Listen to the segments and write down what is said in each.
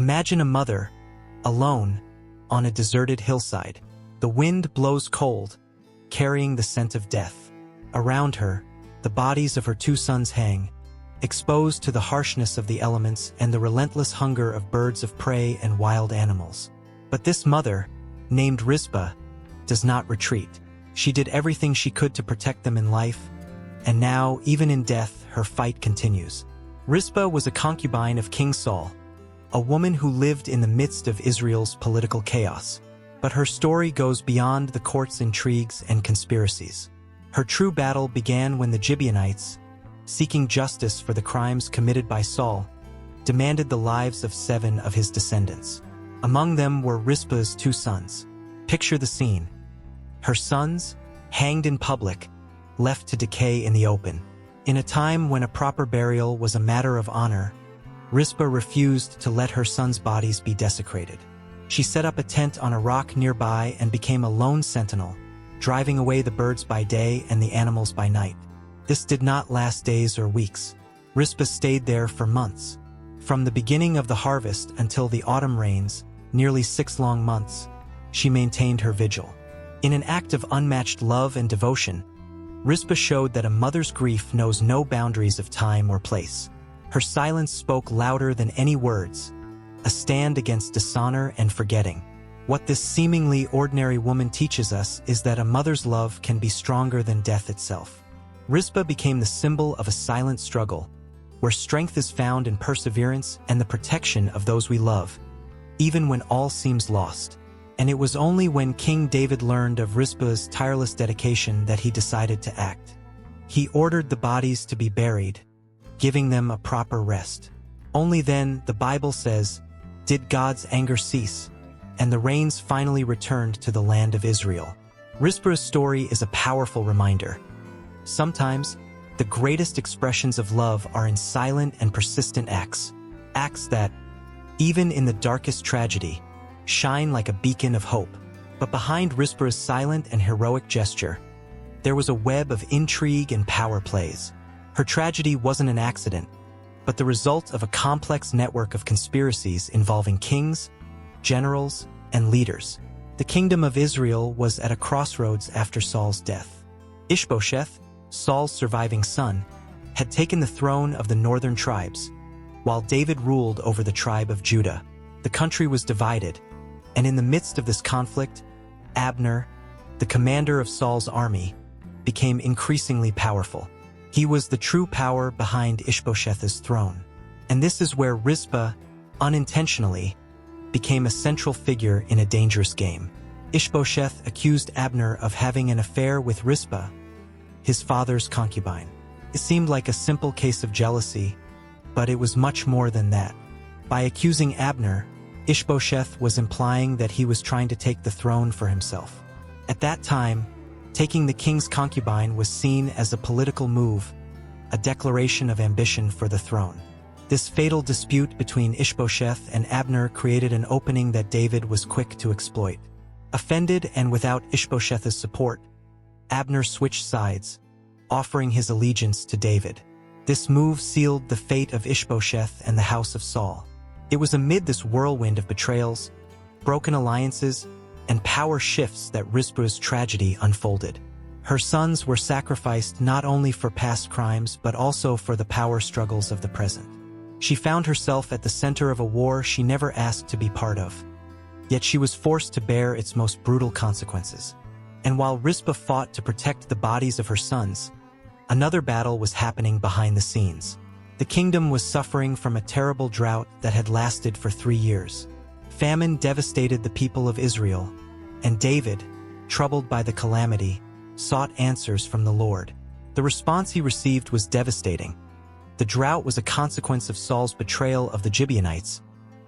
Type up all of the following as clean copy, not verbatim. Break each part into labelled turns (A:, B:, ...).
A: Imagine a mother, alone, on a deserted hillside. The wind blows cold, carrying the scent of death. Around her, the bodies of her two sons hang, exposed to the harshness of the elements and the relentless hunger of birds of prey and wild animals. But this mother, named Rizpah, does not retreat. She did everything she could to protect them in life, and now, even in death, her fight continues. Rizpah was a concubine of King Saul, a woman who lived in the midst of Israel's political chaos. But her story goes beyond the court's intrigues and conspiracies. Her true battle began when the Gibeonites, seeking justice for the crimes committed by Saul, demanded the lives of 7 of his descendants. Among them were Rizpah's 2 sons. Picture the scene. Her sons, hanged in public, left to decay in the open. In a time when a proper burial was a matter of honor, Rizpah refused to let her sons' bodies be desecrated. She set up a tent on a rock nearby and became a lone sentinel, driving away the birds by day and the animals by night. This did not last days or weeks. Rizpah stayed there for months. From the beginning of the harvest until the autumn rains, nearly 6 long months, she maintained her vigil. In an act of unmatched love and devotion, Rizpah showed that a mother's grief knows no boundaries of time or place. Her silence spoke louder than any words, a stand against dishonor and forgetting. What this seemingly ordinary woman teaches us is that a mother's love can be stronger than death itself. Rizpah became the symbol of a silent struggle, where strength is found in perseverance and the protection of those we love, even when all seems lost. And it was only when King David learned of Rizpah's tireless dedication that he decided to act. He ordered the bodies to be buried, giving them a proper rest. Only then, the Bible says, did God's anger cease, and the rains finally returned to the land of Israel. Rizpah's story is a powerful reminder. Sometimes, the greatest expressions of love are in silent and persistent acts that, even in the darkest tragedy, shine like a beacon of hope. But behind Rizpah's silent and heroic gesture, there was a web of intrigue and power plays. Her tragedy wasn't an accident, but the result of a complex network of conspiracies involving kings, generals, and leaders. The kingdom of Israel was at a crossroads after Saul's death. Ishbosheth, Saul's surviving son, had taken the throne of the northern tribes, while David ruled over the tribe of Judah. The country was divided, and in the midst of this conflict, Abner, the commander of Saul's army, became increasingly powerful. He was the true power behind Ishbosheth's throne. And this is where Rizpah, unintentionally, became a central figure in a dangerous game. Ishbosheth accused Abner of having an affair with Rizpah, his father's concubine. It seemed like a simple case of jealousy, but it was much more than that. By accusing Abner, Ishbosheth was implying that he was trying to take the throne for himself. At that time, taking the king's concubine was seen as a political move, a declaration of ambition for the throne. This fatal dispute between Ishbosheth and Abner created an opening that David was quick to exploit. Offended and without Ishbosheth's support, Abner switched sides, offering his allegiance to David. This move sealed the fate of Ishbosheth and the house of Saul. It was amid this whirlwind of betrayals, broken alliances, and power shifts that Rizpah's tragedy unfolded. Her sons were sacrificed not only for past crimes but also for the power struggles of the present. She found herself at the center of a war she never asked to be part of, yet she was forced to bear its most brutal consequences. And while Rizpah fought to protect the bodies of her sons, another battle was happening behind the scenes. The kingdom was suffering from a terrible drought that had lasted for 3 years. Famine devastated the people of Israel, and David, troubled by the calamity, sought answers from the Lord. The response he received was devastating. The drought was a consequence of Saul's betrayal of the Gibeonites,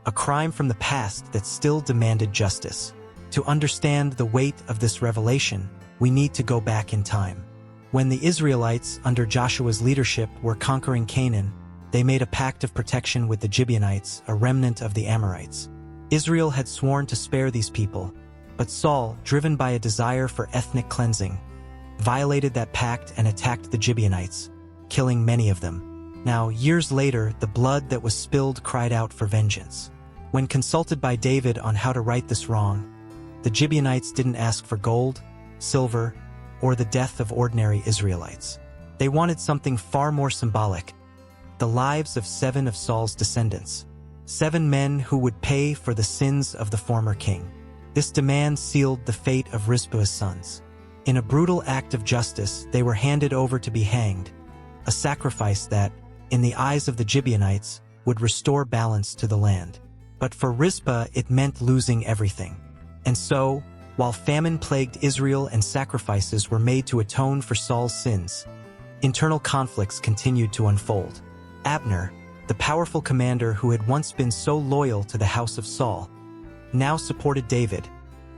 A: a crime from the past that still demanded justice. To understand the weight of this revelation, we need to go back in time. When the Israelites, under Joshua's leadership, were conquering Canaan, they made a pact of protection with the Gibeonites, a remnant of the Amorites. Israel had sworn to spare these people, but Saul, driven by a desire for ethnic cleansing, violated that pact and attacked the Gibeonites, killing many of them. Now, years later, the blood that was spilled cried out for vengeance. When consulted by David on how to right this wrong, the Gibeonites didn't ask for gold, silver, or the death of ordinary Israelites. They wanted something far more symbolic: the lives of 7 of Saul's descendants, 7 men who would pay for the sins of the former king. This demand sealed the fate of Rizpah's sons. In a brutal act of justice, they were handed over to be hanged, a sacrifice that, in the eyes of the Gibeonites, would restore balance to the land. But for Rizpah, it meant losing everything. And so, while famine plagued Israel and sacrifices were made to atone for Saul's sins, internal conflicts continued to unfold. Abner, the powerful commander who had once been so loyal to the house of Saul, now supported David,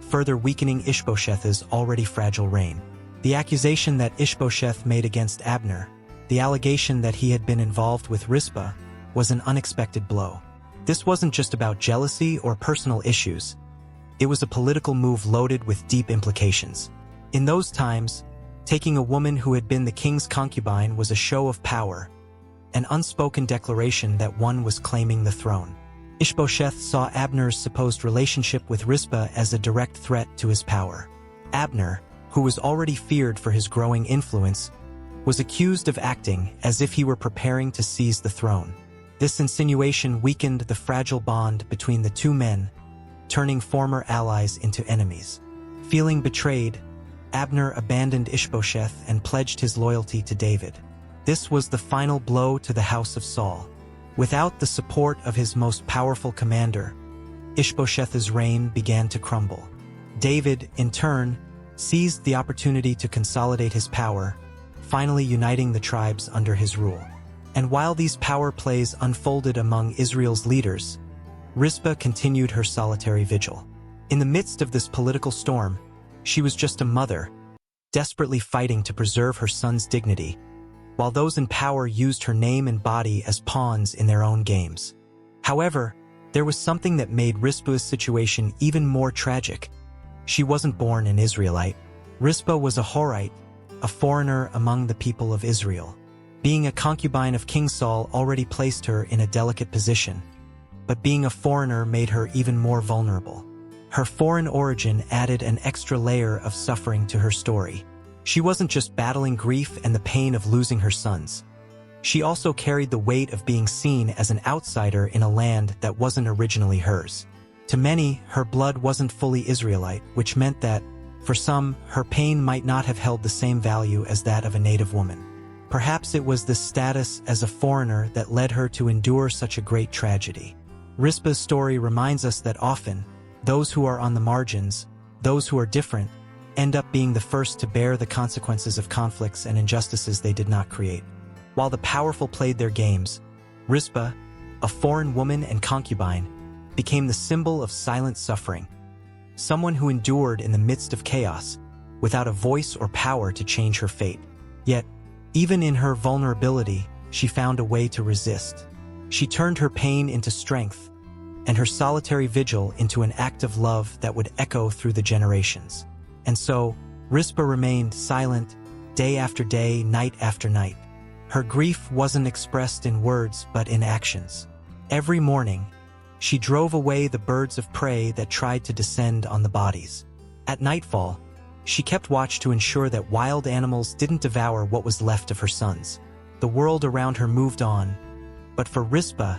A: further weakening Ishbosheth's already fragile reign. The accusation that Ishbosheth made against Abner, the allegation that he had been involved with Rizpah, was an unexpected blow. This wasn't just about jealousy or personal issues. It was a political move loaded with deep implications. In those times, taking a woman who had been the king's concubine was a show of power, an unspoken declaration that one was claiming the throne. Ishbosheth saw Abner's supposed relationship with Rizpah as a direct threat to his power. Abner, who was already feared for his growing influence, was accused of acting as if he were preparing to seize the throne. This insinuation weakened the fragile bond between the two men, turning former allies into enemies. Feeling betrayed, Abner abandoned Ishbosheth and pledged his loyalty to David. This was the final blow to the house of Saul. Without the support of his most powerful commander, Ishbosheth's reign began to crumble. David, in turn, seized the opportunity to consolidate his power, finally uniting the tribes under his rule. And while these power plays unfolded among Israel's leaders, Rizpah continued her solitary vigil. In the midst of this political storm, she was just a mother, desperately fighting to preserve her son's dignity, while those in power used her name and body as pawns in their own games. However, there was something that made Rizpah's situation even more tragic. She wasn't born an Israelite. Rizpah was a Horite, a foreigner among the people of Israel. Being a concubine of King Saul already placed her in a delicate position, but being a foreigner made her even more vulnerable. Her foreign origin added an extra layer of suffering to her story. She wasn't just battling grief and the pain of losing her sons. She also carried the weight of being seen as an outsider in a land that wasn't originally hers. To many, her blood wasn't fully Israelite, which meant that, for some, her pain might not have held the same value as that of a native woman. Perhaps it was this status as a foreigner that led her to endure such a great tragedy. Rizpah's story reminds us that often, those who are on the margins, those who are different, end up being the first to bear the consequences of conflicts and injustices they did not create. While the powerful played their games, Rizpah, a foreign woman and concubine, became the symbol of silent suffering, someone who endured in the midst of chaos, without a voice or power to change her fate. Yet, even in her vulnerability, she found a way to resist. She turned her pain into strength, and her solitary vigil into an act of love that would echo through the generations. And so, Rizpah remained silent, day after day, night after night. Her grief wasn't expressed in words but in actions. Every morning, she drove away the birds of prey that tried to descend on the bodies. At nightfall, she kept watch to ensure that wild animals didn't devour what was left of her sons. The world around her moved on, but for Rizpah,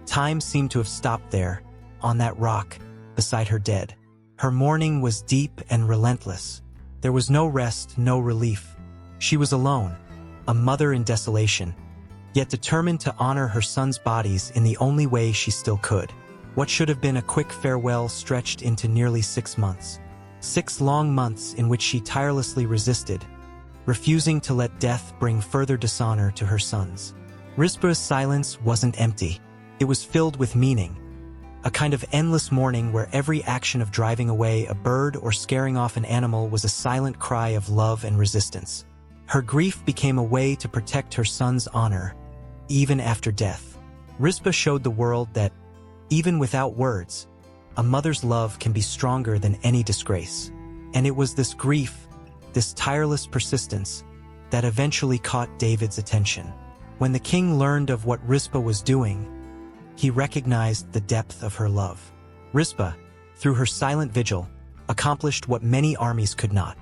A: time seemed to have stopped there, on that rock, beside her dead. Her mourning was deep and relentless. There was no rest, no relief. She was alone, a mother in desolation, yet determined to honor her sons' bodies in the only way she still could. What should have been a quick farewell stretched into nearly 6 months. 6 long months in which she tirelessly resisted, refusing to let death bring further dishonor to her sons. Rizpah's silence wasn't empty. It was filled with meaning. A kind of endless mourning where every action of driving away a bird or scaring off an animal was a silent cry of love and resistance. Her grief became a way to protect her son's honor, even after death. Rizpah showed the world that, even without words, a mother's love can be stronger than any disgrace. And it was this grief, this tireless persistence, that eventually caught David's attention. When the king learned of what Rizpah was doing, he recognized the depth of her love. Rizpah, through her silent vigil, accomplished what many armies could not.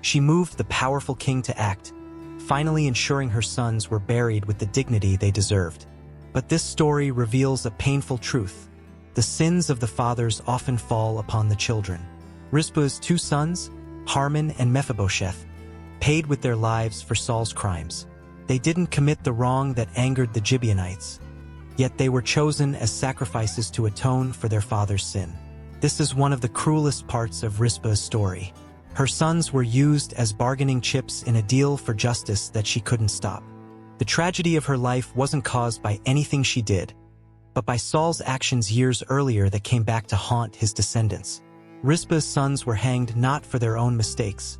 A: She moved the powerful king to act, finally ensuring her sons were buried with the dignity they deserved. But this story reveals a painful truth. The sins of the fathers often fall upon the children. Rizpah's two sons, Harmon and Mephibosheth, paid with their lives for Saul's crimes. They didn't commit the wrong that angered the Gibeonites, yet they were chosen as sacrifices to atone for their father's sin. This is one of the cruelest parts of Rizpah's story. Her sons were used as bargaining chips in a deal for justice that she couldn't stop. The tragedy of her life wasn't caused by anything she did, but by Saul's actions years earlier that came back to haunt his descendants. Rizpah's sons were hanged not for their own mistakes,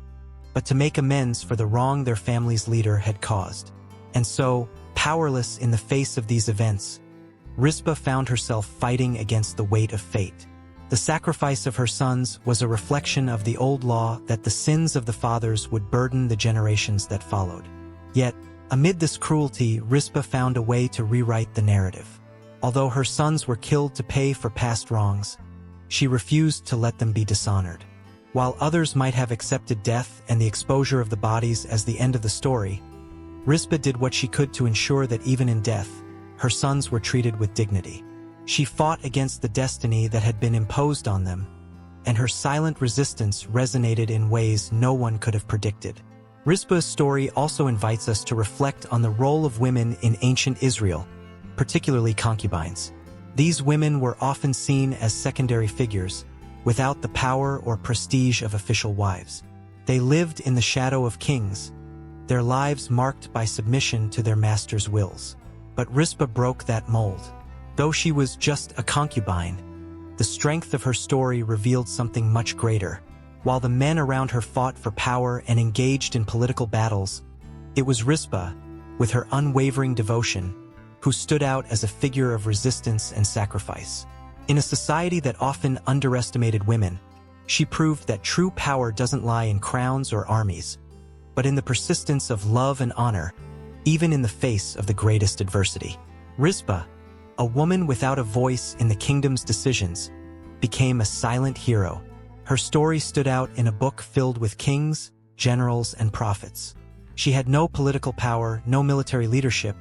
A: but to make amends for the wrong their family's leader had caused. And so, powerless in the face of these events, Rizpah found herself fighting against the weight of fate. The sacrifice of her sons was a reflection of the old law that the sins of the fathers would burden the generations that followed. Yet, amid this cruelty, Rizpah found a way to rewrite the narrative. Although her sons were killed to pay for past wrongs, she refused to let them be dishonored. While others might have accepted death and the exposure of the bodies as the end of the story, Rizpah did what she could to ensure that even in death, her sons were treated with dignity. She fought against the destiny that had been imposed on them, and her silent resistance resonated in ways no one could have predicted. Rizpah's story also invites us to reflect on the role of women in ancient Israel, particularly concubines. These women were often seen as secondary figures, without the power or prestige of official wives. They lived in the shadow of kings, their lives marked by submission to their master's wills. But Rizpah broke that mold. Though she was just a concubine, the strength of her story revealed something much greater. While the men around her fought for power and engaged in political battles, it was Rizpah, with her unwavering devotion, who stood out as a figure of resistance and sacrifice. In a society that often underestimated women, she proved that true power doesn't lie in crowns or armies, but in the persistence of love and honor, even in the face of the greatest adversity. Rizpah, a woman without a voice in the kingdom's decisions, became a silent hero. Her story stood out in a book filled with kings, generals, and prophets. She had no political power, no military leadership,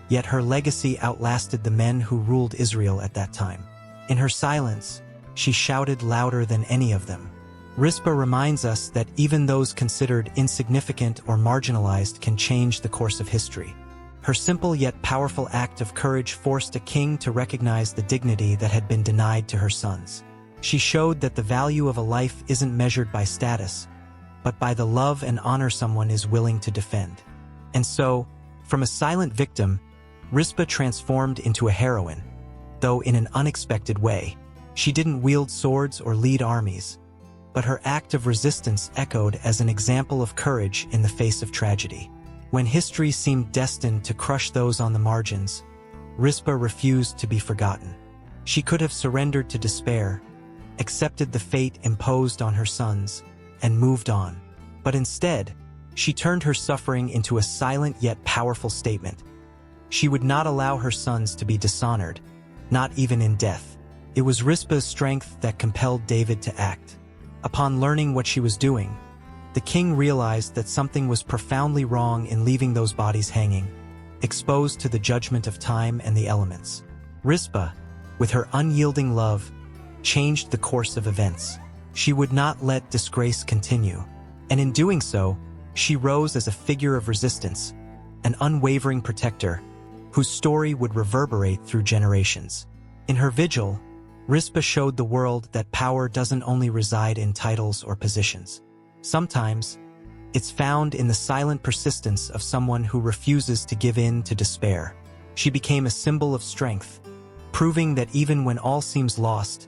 A: yet her legacy outlasted the men who ruled Israel at that time. In her silence, she shouted louder than any of them. Rizpah reminds us that even those considered insignificant or marginalized can change the course of history. Her simple yet powerful act of courage forced a king to recognize the dignity that had been denied to her sons. She showed that the value of a life isn't measured by status, but by the love and honor someone is willing to defend. And so, from a silent victim, Rizpah transformed into a heroine, though in an unexpected way. She didn't wield swords or lead armies, but her act of resistance echoed as an example of courage in the face of tragedy. When history seemed destined to crush those on the margins, Rizpah refused to be forgotten. She could have surrendered to despair, accepted the fate imposed on her sons, and moved on. But instead, she turned her suffering into a silent yet powerful statement. She would not allow her sons to be dishonored, not even in death. It was Rizpah's strength that compelled David to act. Upon learning what she was doing, the king realized that something was profoundly wrong in leaving those bodies hanging, exposed to the judgment of time and the elements. Rizpah, with her unyielding love, changed the course of events. She would not let disgrace continue, and in doing so, she rose as a figure of resistance, an unwavering protector, whose story would reverberate through generations. In her vigil, Rizpah showed the world that power doesn't only reside in titles or positions. Sometimes, it's found in the silent persistence of someone who refuses to give in to despair. She became a symbol of strength, proving that even when all seems lost,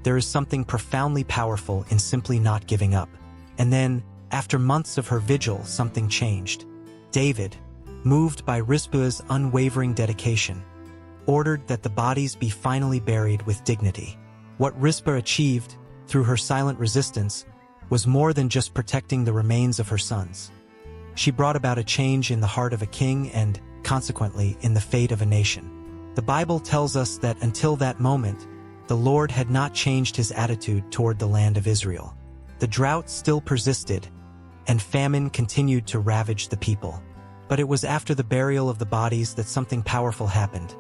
A: there is something profoundly powerful in simply not giving up. And then, after months of her vigil, something changed. David, moved by Rizpah's unwavering dedication, ordered that the bodies be finally buried with dignity. What Rizpah achieved, through her silent resistance, was more than just protecting the remains of her sons. She brought about a change in the heart of a king and, consequently, in the fate of a nation. The Bible tells us that until that moment, the Lord had not changed his attitude toward the land of Israel. The drought still persisted, and famine continued to ravage the people. But it was after the burial of the bodies that something powerful happened.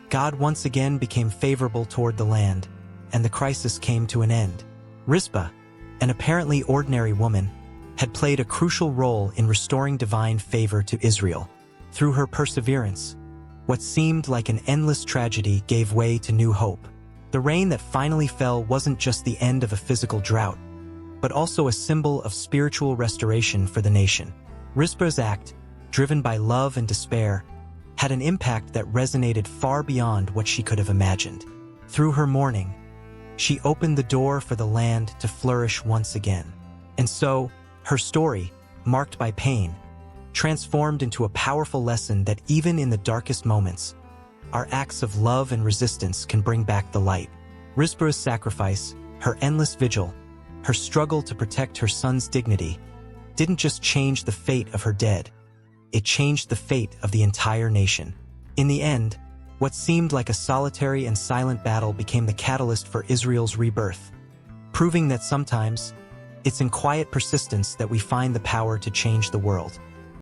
A: God once again became favorable toward the land, and the crisis came to an end. Rizpah, an apparently ordinary woman, had played a crucial role in restoring divine favor to Israel. Through her perseverance, what seemed like an endless tragedy gave way to new hope. The rain that finally fell wasn't just the end of a physical drought, but also a symbol of spiritual restoration for the nation. Rizpah's act, driven by love and despair, had an impact that resonated far beyond what she could have imagined. Through her mourning, she opened the door for the land to flourish once again. And so, her story, marked by pain, transformed into a powerful lesson that even in the darkest moments, our acts of love and resistance can bring back the light. Rizpah's sacrifice, her endless vigil, her struggle to protect her son's dignity, didn't just change the fate of her dead, it changed the fate of the entire nation. In the end, what seemed like a solitary and silent battle became the catalyst for Israel's rebirth, proving that sometimes, it's in quiet persistence that we find the power to change the world.